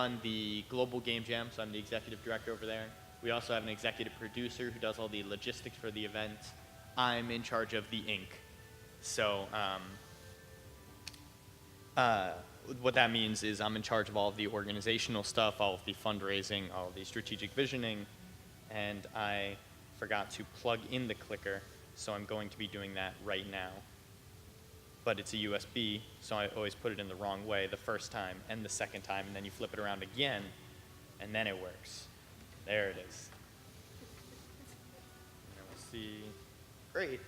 run the global game jam, so I'm the executive director over there. We also have an executive producer who does all the logistics for the event. I'm in charge of the ink. So what that means is I'm in charge of all of the organizational stuff, all of the fundraising, all of the strategic visioning, and I forgot to plug in the clicker, so I'm going to be doing that right now. But it's a USB, so I always put it in the wrong way the first time and the second time, and then you flip it around again, and then it works. There it is. And we'll see. Great.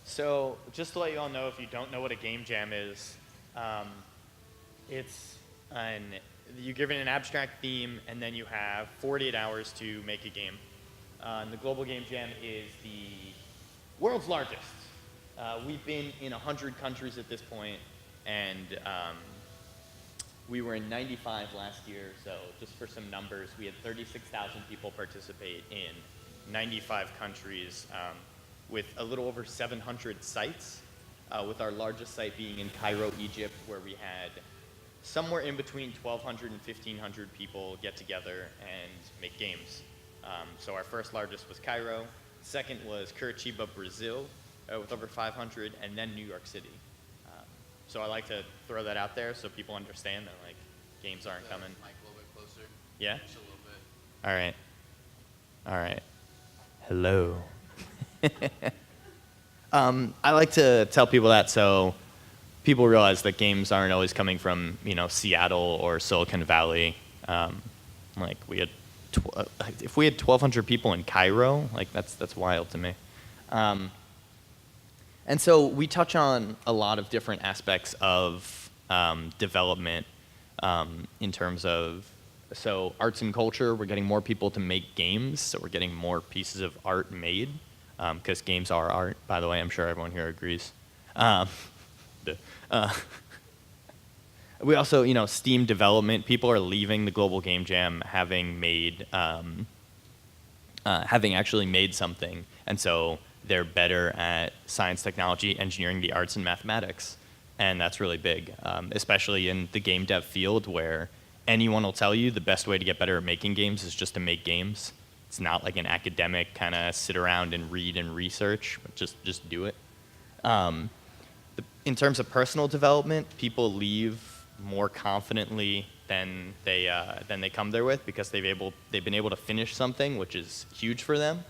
So just to let you all know, if you don't know what a game jam is, you're given an abstract theme, and then you have 48 hours to make a game. And the Global Game Jam is the world's largest. We've been in 100 countries at this point, and we were in 95 last year, so just for some numbers, we had 36,000 people participate in 95 countries with a little over 700 sites, with our largest site being in Cairo, Egypt, where we had somewhere in between 1,200 and 1,500 people get together and make games. So our first largest was Cairo, second was Curitiba, Brazil, with over 500, and then New York City. So I like to throw that out there so people understand that like games aren't coming. Mic a little bit closer. Yeah? Just a little bit. All right. All right. Hello. I like to tell people that so people realize that games aren't always coming from, Seattle or Silicon Valley. Like we had, if we had 1,200 people in Cairo, like that's wild to me. And so we touch on a lot of different aspects of development in terms of, so arts and culture, we're getting more people to make games, so we're getting more pieces of art made, because games are art, by the way, I'm sure everyone here agrees. We also, Steam development, people are leaving the Global Game Jam having actually made something, and so they're better at science, technology, engineering, the arts, and mathematics. And that's really big, especially in the game dev field where anyone will tell you the best way to get better at making games is just to make games. It's not like an academic kind of sit around and read and research, but just do it. In terms of personal development, people leave more confidently than they come there with because they've been able to finish something, which is huge for them.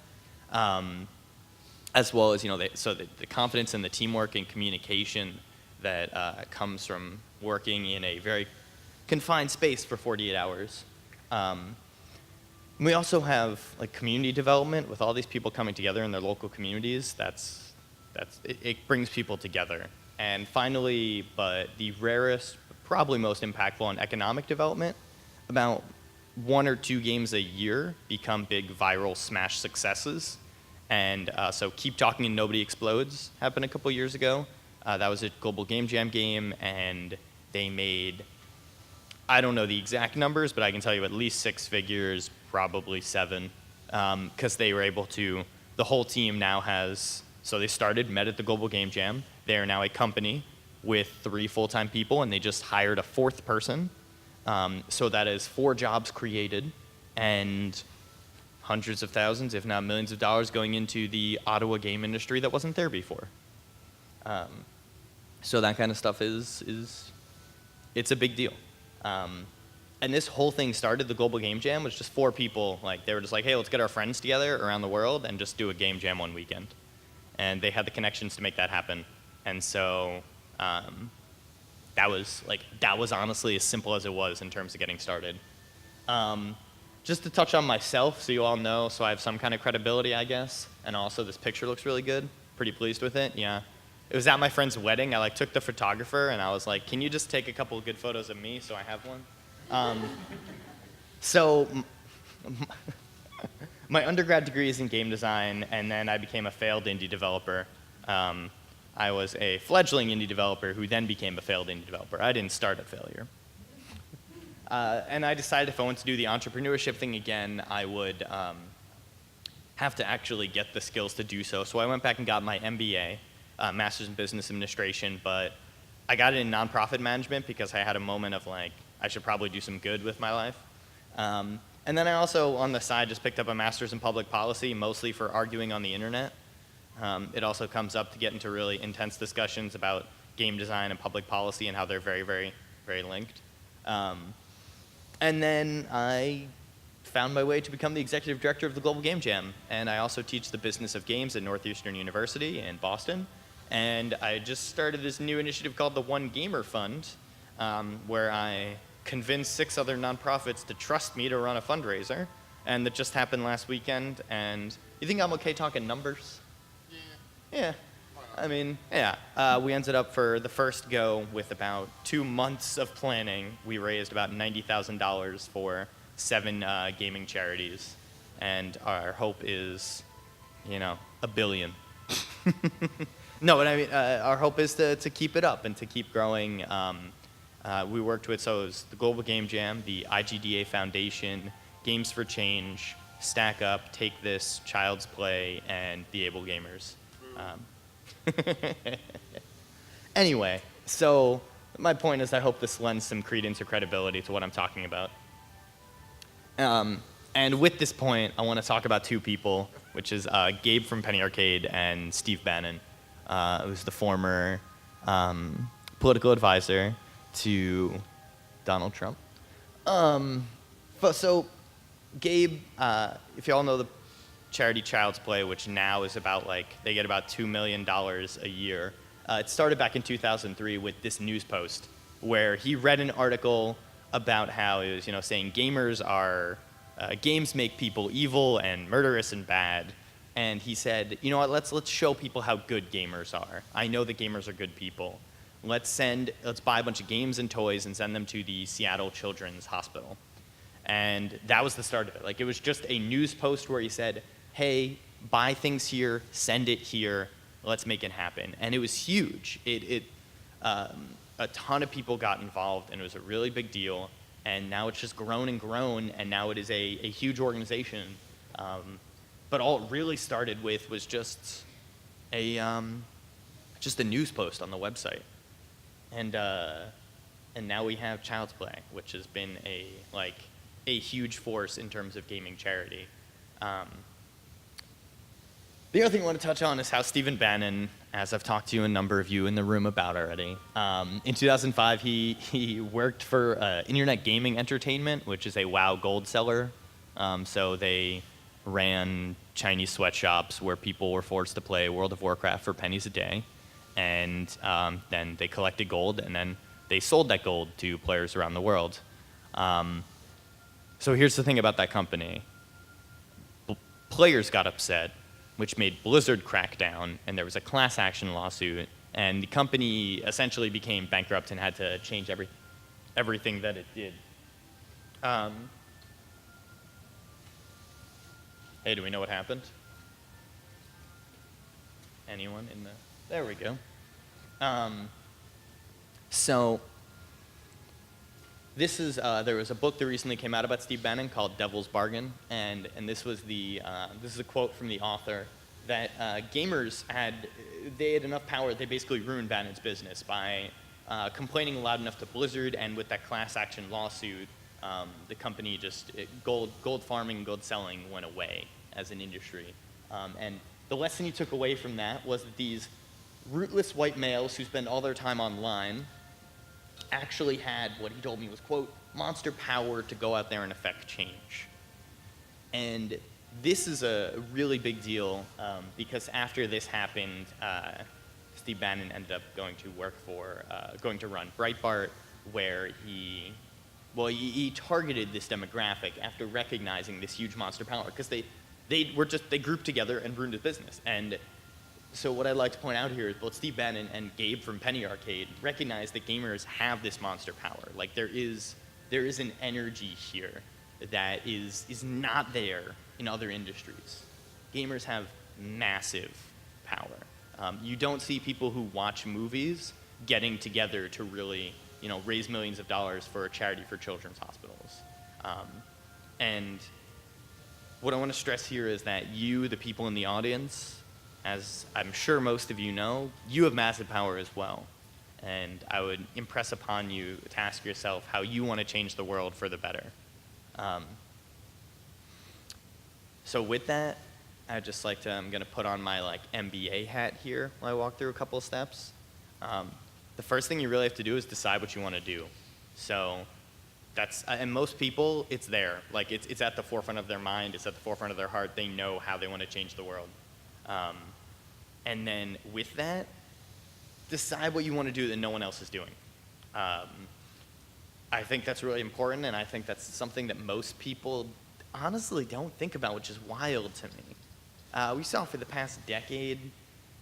As well as, the confidence and the teamwork and communication that comes from working in a very confined space for 48 hours. We also have like community development with all these people coming together in their local communities. It brings people together. And finally, but the rarest, probably most impactful in economic development, about 1 or 2 games a year become big viral smash successes. And so Keep Talking and Nobody Explodes happened a couple years ago. That was a Global Game Jam game, and they made, I don't know the exact numbers, but I can tell you at least 6 figures, probably 7, because they were able to, the whole team now has, so they met at the Global Game Jam. They are now a company with 3 full-time people, and they just hired a 4th person. So that is 4 jobs created, and hundreds of thousands, if not millions of dollars going into the Ottawa game industry that wasn't there before. So that kind of stuff it's a big deal. And this whole thing started, the Global Game Jam, was just 4 people, like they were just like, hey, let's get our friends together around the world and just do a game jam one weekend. And they had the connections to make that happen. And so that was honestly as simple as it was in terms of getting started. Just to touch on myself, so you all know, so I have some kind of credibility, I guess. And also, this picture looks really good. Pretty pleased with it, yeah. It was at my friend's wedding. I took the photographer, and I was like, can you just take a couple of good photos of me so I have one? So my undergrad degree is in game design, and then I became a failed indie developer. I was a fledgling indie developer who then became a failed indie developer. I didn't start at failure. And I decided if I wanted to do the entrepreneurship thing again, I would have to actually get the skills to do so. So I went back and got my MBA, Master's in Business Administration, but I got it in nonprofit management because I had a moment of like, I should probably do some good with my life. And then I also, on the side, just picked up a master's in public policy, mostly for arguing on the internet. It also comes up to get into really intense discussions about game design and public policy and how they're very, very, very linked. And then I found my way to become the executive director of the Global Game Jam. And I also teach the business of games at Northeastern University in Boston. And I just started this new initiative called the One Gamer Fund, where I convinced 6 other nonprofits to trust me to run a fundraiser. And that just happened last weekend. And you think I'm okay talking numbers? Yeah. I mean, yeah. We ended up for the first go with about 2 months of planning. We raised about $90,000 for 7 gaming charities. And our hope is, $1 billion. No, but I mean, our hope is to keep it up and to keep growing. We worked with, so it was the Global Game Jam, the IGDA Foundation, Games for Change, Stack Up, Take This, Child's Play, and the Able Gamers. Anyway, so my point is I hope this lends some credence or credibility to what I'm talking about. And with this point, I want to talk about 2 people, which is Gabe from Penny Arcade and Steve Bannon, who's the former political advisor to Donald Trump. So Gabe, if you all know the charity Child's Play, which now is about they get about $2 million a year. It started back in 2003 with this news post where he read an article about how it was, saying games make people evil and murderous and bad. And he said, you know what, let's show people how good gamers are. I know that gamers are good people. Let's buy a bunch of games and toys and send them to the Seattle Children's Hospital. And that was the start of it. It was just a news post where he said, hey, buy things here, send it here, let's make it happen. And it was huge. A ton of people got involved, and it was a really big deal. And now it's just grown and grown, and now it is a huge organization. But all it really started with was just a news post on the website. And now we have Child's Play, which has been a huge force in terms of gaming charity. The other thing I want to touch on is how Stephen Bannon, as I've talked to a number of you in the room about already, in 2005 he worked for Internet Gaming Entertainment, which is a WoW gold seller. So they ran Chinese sweatshops where people were forced to play World of Warcraft for pennies a day. And then they collected gold, and then they sold that gold to players around the world. So here's the thing about that company. Players got upset, which made Blizzard crack down, and there was a class action lawsuit, and the company essentially became bankrupt and had to change everything that it did. Hey, do we know what happened? Anyone in the... There we go. So this is there was a book that recently came out about Steve Bannon called Devil's Bargain, and this was this is a quote from the author that gamers had enough power they basically ruined Bannon's business by complaining loud enough to Blizzard, and with that class action lawsuit, the company gold farming and gold selling went away as an industry, and the lesson he took away from that was that these rootless white males who spend all their time online actually had what he told me was, quote, monster power to go out there and affect change. And this is a really big deal because after this happened, Steve Bannon ended up going to run Breitbart, where he targeted this demographic after recognizing this huge monster power, because they grouped together and ruined his business. And so what I'd like to point out here is both Steve Bannon and Gabe from Penny Arcade recognize that gamers have this monster power. There is an energy here that is not there in other industries. Gamers have massive power. You don't see people who watch movies getting together to really, raise millions of dollars for a charity for children's hospitals. And what I want to stress here is that you, the people in the audience, as I'm sure most of you know, you have massive power as well. and I would impress upon you to ask yourself how you want to change the world for the better. So with that, I'd just like to, I'm going to put on my like MBA hat here while I walk through a couple of steps. The first thing you really have to do is decide what you want to do. So that's, and most people, it's there. Like it's at the forefront of their mind, it's at the forefront of their heart. They know how they want to change the world. And then with that, decide what you want to do that no one else is doing. I think that's really important, and I think that's something that most people honestly don't think about, which is wild to me. We saw for the past decade,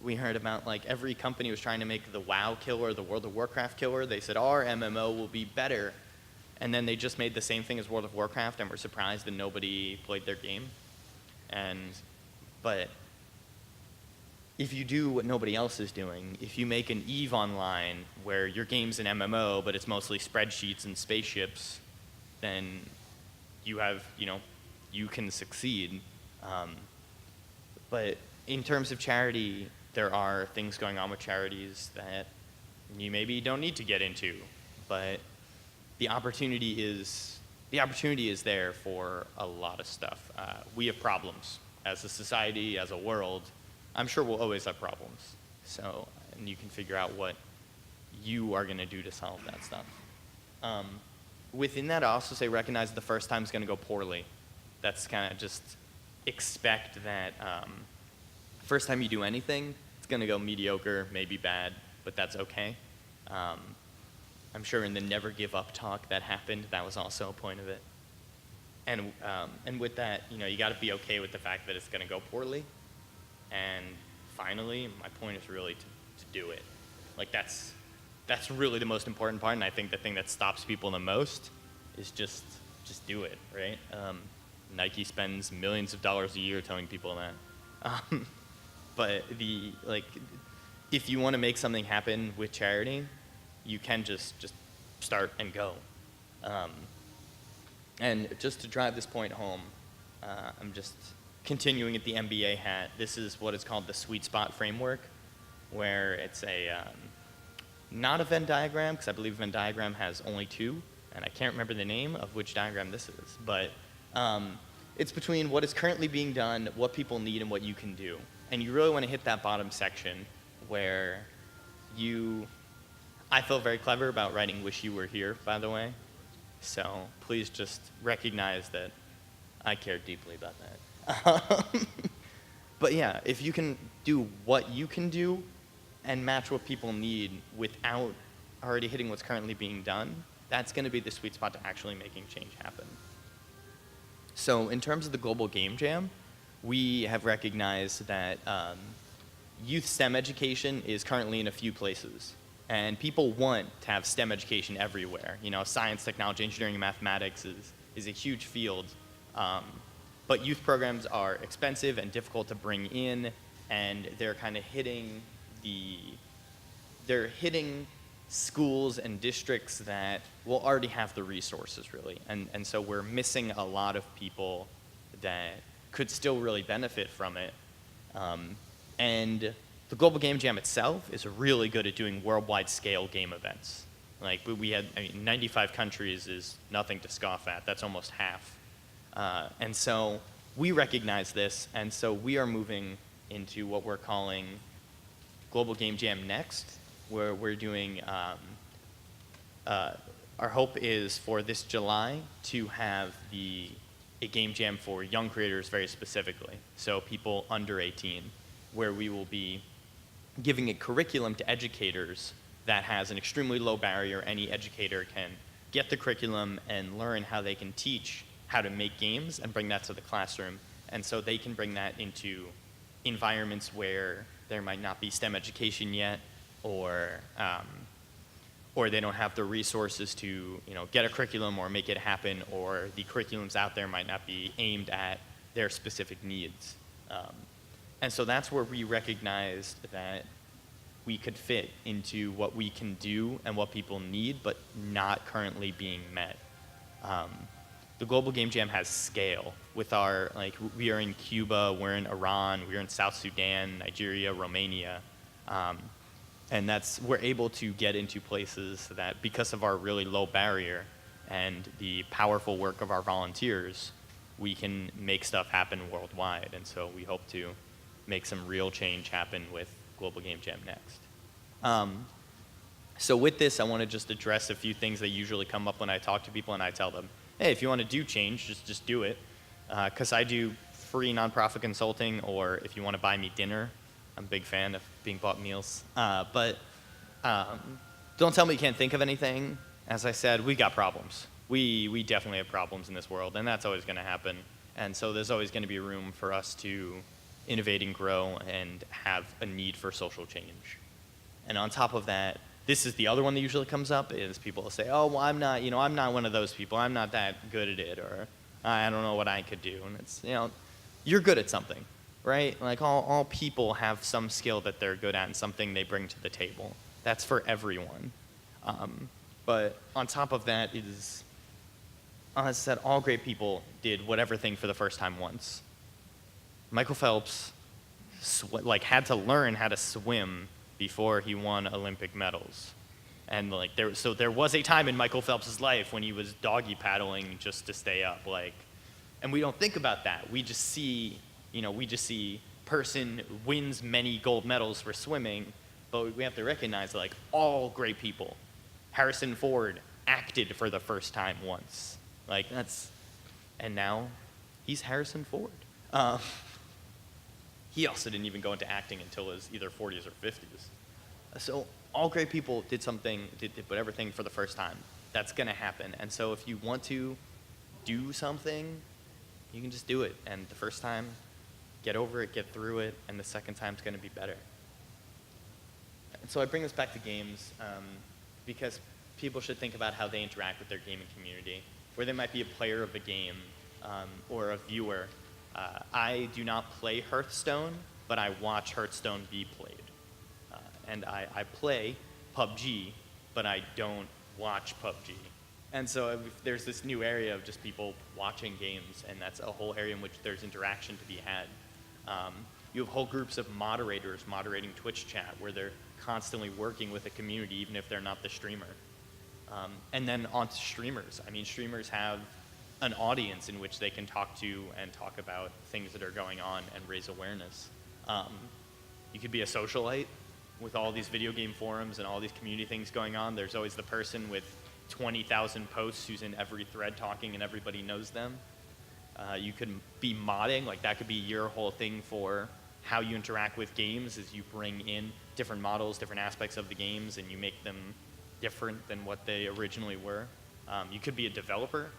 we heard about like every company was trying to make the WoW killer, the World of Warcraft killer. They said our MMO will be better, and then they just made the same thing as World of Warcraft and were surprised that nobody played their game. But if you do what nobody else is doing, if you make an EVE Online where your game's an MMO, but it's mostly spreadsheets and spaceships, then you have, you can succeed. But in terms of charity, there are things going on with charities that you maybe don't need to get into, but the opportunity is there for a lot of stuff. We have problems as a society, as a world. I'm sure we'll always have problems. So, and you can figure out what you are going to do to solve that stuff. Within that, I also say recognize the first time is going to go poorly. That's kind of just expect that first time you do anything, it's going to go mediocre, maybe bad, but that's okay. I'm sure in the never give up talk that happened, that was also a point of it. And with that, you got to be okay with the fact that it's going to go poorly. And finally, my point is really to do it. Like that's really the most important part, and I think the thing that stops people the most is just do it, right? Nike spends millions of dollars a year telling people that. But if you want to make something happen with charity, you can just start and go. And just to drive this point home, I'm just continuing at the MBA hat. This is what is called the sweet spot framework, where it's not a Venn diagram, because I believe Venn diagram has only two, and I can't remember the name of which diagram this is, but it's between what is currently being done, what people need, and what you can do. And you really want to hit that bottom section where I feel very clever about writing "Wish You Were Here," by the way, so please just recognize that I care deeply about that. But yeah, if you can do what you can do and match what people need without already hitting what's currently being done, that's going to be the sweet spot to actually making change happen. So in terms of the Global Game Jam, we have recognized that youth STEM education is currently in a few places. And people want to have STEM education everywhere. Science, technology, engineering, and mathematics is a huge field. But youth programs are expensive and difficult to bring in, and they're kind of hitting schools and districts that will already have the resources, really. And so we're missing a lot of people that could still really benefit from it. And the Global Game Jam itself is really good at doing worldwide scale game events. Like we had, 95 countries is nothing to scoff at. That's almost half. And so we recognize this, and so we are moving into what we're calling Global Game Jam Next, where we're doing, our hope is for this July to have a game jam for young creators very specifically, so people under 18, where we will be giving a curriculum to educators that has an extremely low barrier. Any educator can get the curriculum and learn how they can teach how to make games and bring that to the classroom. And so they can bring that into environments where there might not be STEM education yet, or they don't have the resources to get a curriculum or make it happen, or the curriculums out there might not be aimed at their specific needs. And so that's where we recognized that we could fit into what we can do and what people need, but not currently being met. The Global Game Jam has scale with our, we are in Cuba, we're in Iran, we're in South Sudan, Nigeria, Romania. And we're able to get into places that, because of our really low barrier and the powerful work of our volunteers, we can make stuff happen worldwide. And so we hope to make some real change happen with Global Game Jam next. So with this, I want to just address a few things that usually come up when I talk to people and I tell them, hey, if you want to do change, just do it. Because I do free nonprofit consulting, or if you want to buy me dinner, I'm a big fan of being bought meals. But don't tell me you can't think of anything. As I said, we got problems. We definitely have problems in this world, and that's always going to happen. And so there's always going to be room for us to innovate and grow and have a need for social change. And on top of that, this is the other one that usually comes up, is people will say, oh, well, I'm not one of those people. I'm not that good at it, or I don't know what I could do. And it's, you're good at something, right? Like all people have some skill that they're good at and something they bring to the table. That's for everyone. But on top of that is, as I said, all great people did whatever thing for the first time once. Michael Phelps had to learn how to swim before he won Olympic medals. And there was a time in Michael Phelps' life when he was doggy paddling just to stay up. And we don't think about that. We just see, person wins many gold medals for swimming, but we have to recognize all great people. Harrison Ford acted for the first time once. And now he's Harrison Ford. He also didn't even go into acting until his either 40s or 50s. So all great people did whatever thing for the first time. That's going to happen. And so if you want to do something, you can just do it. And the first time, get over it, get through it, and the second time's going to be better. And so I bring this back to games because people should think about how they interact with their gaming community, where they might be a player of a game or a viewer. I do not play Hearthstone, but I watch Hearthstone be played. And I play PUBG, but I don't watch PUBG. And so there's this new area of just people watching games, and that's a whole area in which there's interaction to be had. You have whole groups of moderators moderating Twitch chat where they're constantly working with a community, even if they're not the streamer. And then on to streamers. Streamers have an audience in which they can talk to and talk about things that are going on and raise awareness. You could be a socialite with all these video game forums and all these community things going on. There's always the person with 20,000 posts who's in every thread talking and everybody knows them. You could be modding, that could be your whole thing for how you interact with games, is you bring in different models, different aspects of the games, and you make them different than what they originally were. You could be a developer.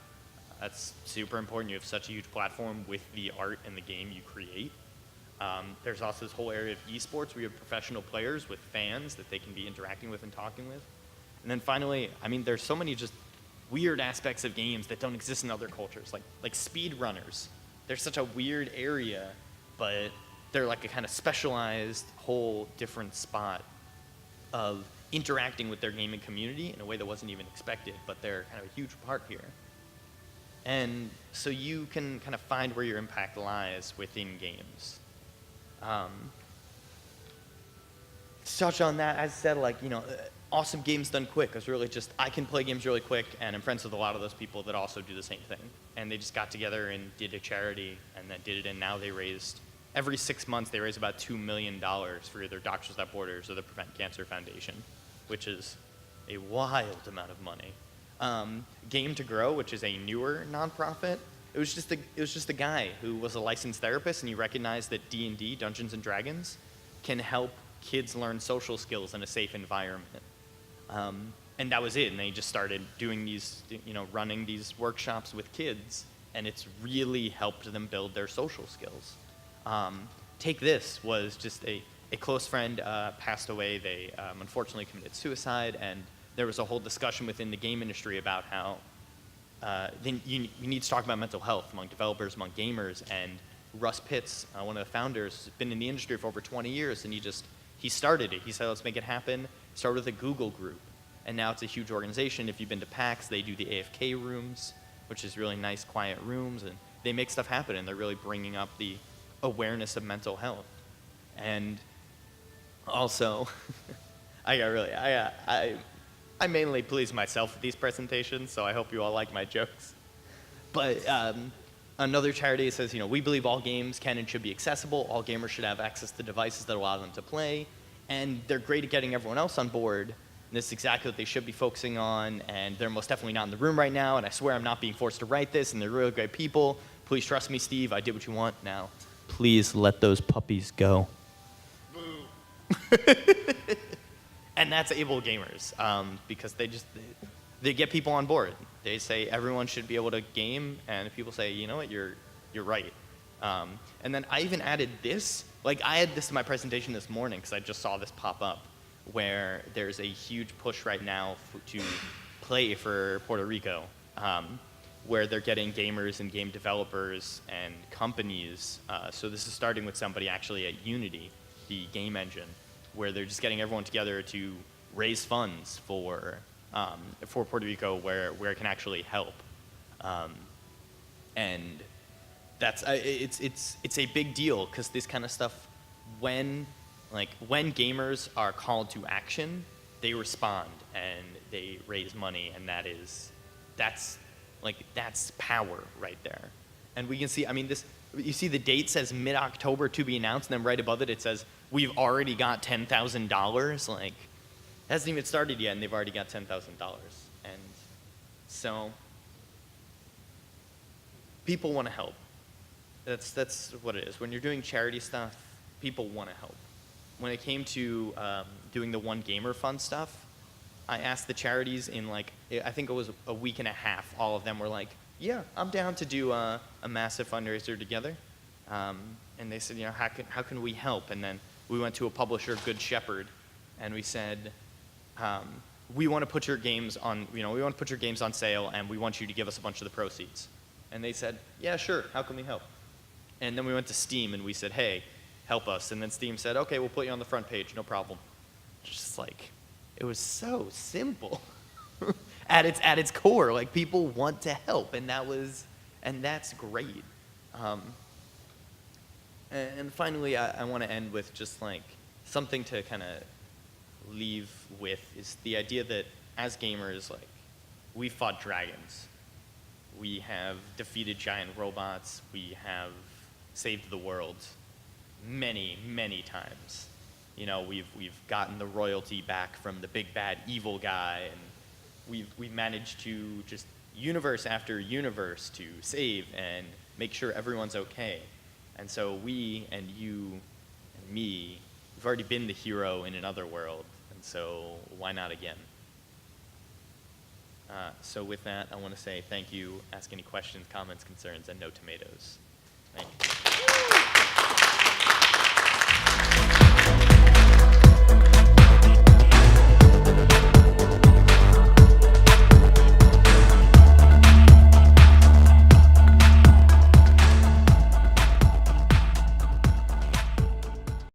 That's super important. You have such a huge platform with the art and the game you create. There's also this whole area of esports where you have professional players with fans that they can be interacting with and talking with. And then finally, there's so many just weird aspects of games that don't exist in other cultures, like speedrunners. They're such a weird area, but they're a kind of specialized whole different spot of interacting with their gaming community in a way that wasn't even expected, but they're kind of a huge part here. And so you can kind of find where your impact lies within games. To touch on that, as I said, awesome games done quick. It's really just, I can play games really quick, and I'm friends with a lot of those people that also do the same thing. And they just got together and did a charity, and then did it, and now every 6 months, they raise about $2 million for either Doctors Without Borders or the Prevent Cancer Foundation, which is a wild amount of money. Game to Grow, which is a newer nonprofit, it was just a guy who was a licensed therapist, and he recognized that D&D, Dungeons and Dragons, can help kids learn social skills in a safe environment. And that was it. And they just started doing these, running these workshops with kids, and it's really helped them build their social skills. Take This was just a close friend passed away. They unfortunately committed suicide, and there was a whole discussion within the game industry about how you need to talk about mental health among developers, among gamers, and Russ Pitts, one of the founders, has been in the industry for over 20 years, and he started it. He said, let's make it happen. Started with a Google group, and now it's a huge organization. If you've been to PAX, they do the AFK rooms, which is really nice, quiet rooms, and they make stuff happen, and they're really bringing up the awareness of mental health. And also, I got really, I mainly please myself with these presentations, so I hope you all like my jokes. But another charity says, we believe all games can and should be accessible. All gamers should have access to devices that allow them to play. And they're great at getting everyone else on board. And this is exactly what they should be focusing on. And they're most definitely not in the room right now. And I swear I'm not being forced to write this. And they're really great people. Please trust me, Steve. I did what you want. Now, please let those puppies go. Boo. And that's Able Gamers, because they get people on board. They say everyone should be able to game, and people say, you know what, you're right. And then I even added this. Like, I had this in my presentation this morning because I just saw this pop up, where there's a huge push right now to play for Puerto Rico, where they're getting gamers and game developers and companies. So this is starting with somebody actually at Unity, the game engine, where they're just getting everyone together to raise funds for Puerto Rico, where it can actually help, and that's it's a big deal because this kind of stuff, when gamers are called to action, they respond and they raise money, and that's power right there. And we can see, you see the date says mid-October to be announced, and then right above it, it says, we've already got $10,000. Like, it hasn't even started yet, and they've already got $10,000. And so, people want to help. That's what it is. When you're doing charity stuff, people want to help. When it came to doing the One Gamer Fund stuff, I asked the charities in I think it was a week and a half, all of them were like, yeah, I'm down to do a massive fundraiser together. And they said, how can we help? And then we went to a publisher, Good Shepherd, and we said, we want to put your games on, sale, and we want you to give us a bunch of the proceeds. And they said, yeah, sure, how can we help? And then we went to Steam and we said, hey, help us. And then Steam said, okay, we'll put you on the front page, no problem. Just it was so simple. At its core, people want to help, and that's great. And finally, I want to end with just something to kind of leave with is the idea that as gamers, we fought dragons. We have defeated giant robots. We have saved the world many, many times. We've gotten the royalty back from the big bad evil guy, and we've managed to just universe after universe to save and make sure everyone's okay. And so we and you and me, we've already been the hero in another world, and so why not again? So with that, I want to say thank you, ask any questions, comments, concerns, and no tomatoes.